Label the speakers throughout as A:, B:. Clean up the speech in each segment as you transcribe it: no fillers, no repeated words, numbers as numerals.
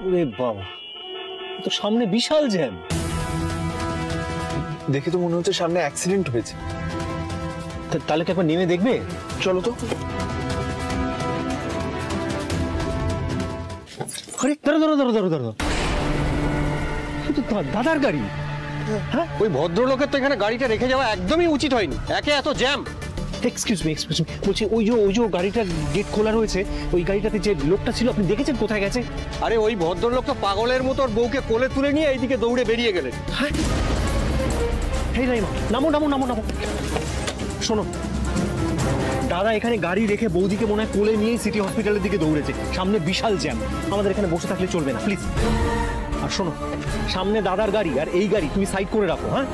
A: ওরে বাবা, তো সামনে বিশাল জ্যাম।
B: দেখে তো মনে হচ্ছে সামনে অ্যাক্সিডেন্ট হয়েছে।
A: তাহলে কি একবার নেমে দেখবে?
B: চলো তো।
A: আরে ধরো ধরো ধরো ধরো ধরো, তো তোমার দাদার গাড়ি।
C: হ্যাঁ, ওই ভদ্রলোকের তো এখানে গাড়িটা রেখে যাওয়া একদমই উচিত হয়নি, একে এত জ্যাম।
A: এক্সকিউজ মি বলছি, ওই যে গাড়িটার গেট খোলা রয়েছে, ওই গাড়িটাতে যে লোকটা ছিল আপনি দেখেছেন কোথায় গেছে?
C: আরে ওই ভদ্রলোক তো পাগলের মতো বউকে কোলে তুলে নিয়ে এইদিকে দৌড়ে বেরিয়ে গেলেন।
A: হ্যাঁ, এই রাইমা, নামো নামো নামো নামো। শোনো, দাদা এখানে গাড়ি রেখে বৌদিকে মনে হয় কোলে নিয়ে সিটি হসপিটালের দিকে দৌড়েছে। সামনে বিশাল জ্যাম, আমাদের এখানে বসে থাকলে চলবে না, প্লিজ। আর শোনো, সামনে দাদার গাড়ি আর এই গাড়ি তুমি সাইড করে রাখো। হ্যাঁ,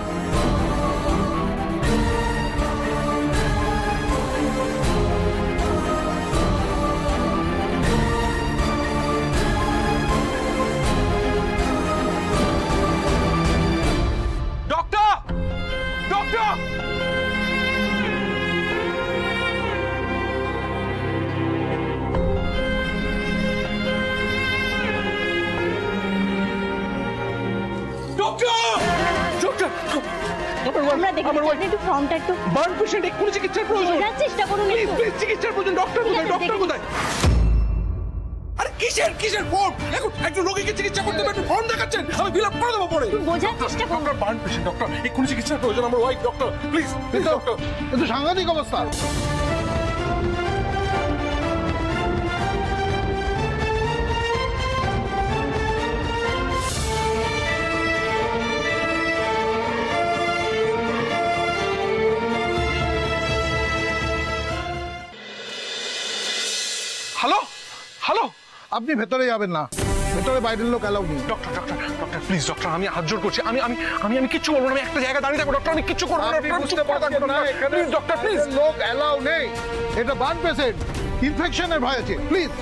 D: চিকিৎসার প্রয়োজন। চিকিৎসার প্রয়োজন। ডক্টর কোথায়? ডক্টর কোথায়? আরে কিসের ফর্ম? এখন একজন রোগীকে চিকিৎসা করতে একটু ফর্ম দেখাচ্ছেন, আমি ফিল আপ করে দেবো পরে।
E: বোঝার চেষ্টা করুন।
D: ডক্টর বার্ন পেশেন্ট, ডক্টর এক্ষুনি চিকিৎসার প্রয়োজন আমার wife. Doctor please please doctor.
F: কিন্তু সাংঘাতিক অবস্থা।
D: হ্যালো হ্যালো,
F: আপনি ভেতরে যাবেন না, ভেতরে বাইরের লোক অ্যালাউ নেই।
D: Doctor doctor doctor please doctor, আমি হাত জোড় করছি, আমি আমি আমি আমি কিচ্ছু করবো না, আমি একটা জায়গায় দাঁড়িয়ে থাকবো ডক্টর, আমি কিচ্ছু করবো না।
F: বুঝতে পারছেন না, এখানে
D: ডক্টর প্লিজ,
F: লোক অ্যালাউ নেই, এটা বার্ন পেশেন্ট, ইনফেকশনের ভয় আছে, প্লিজ।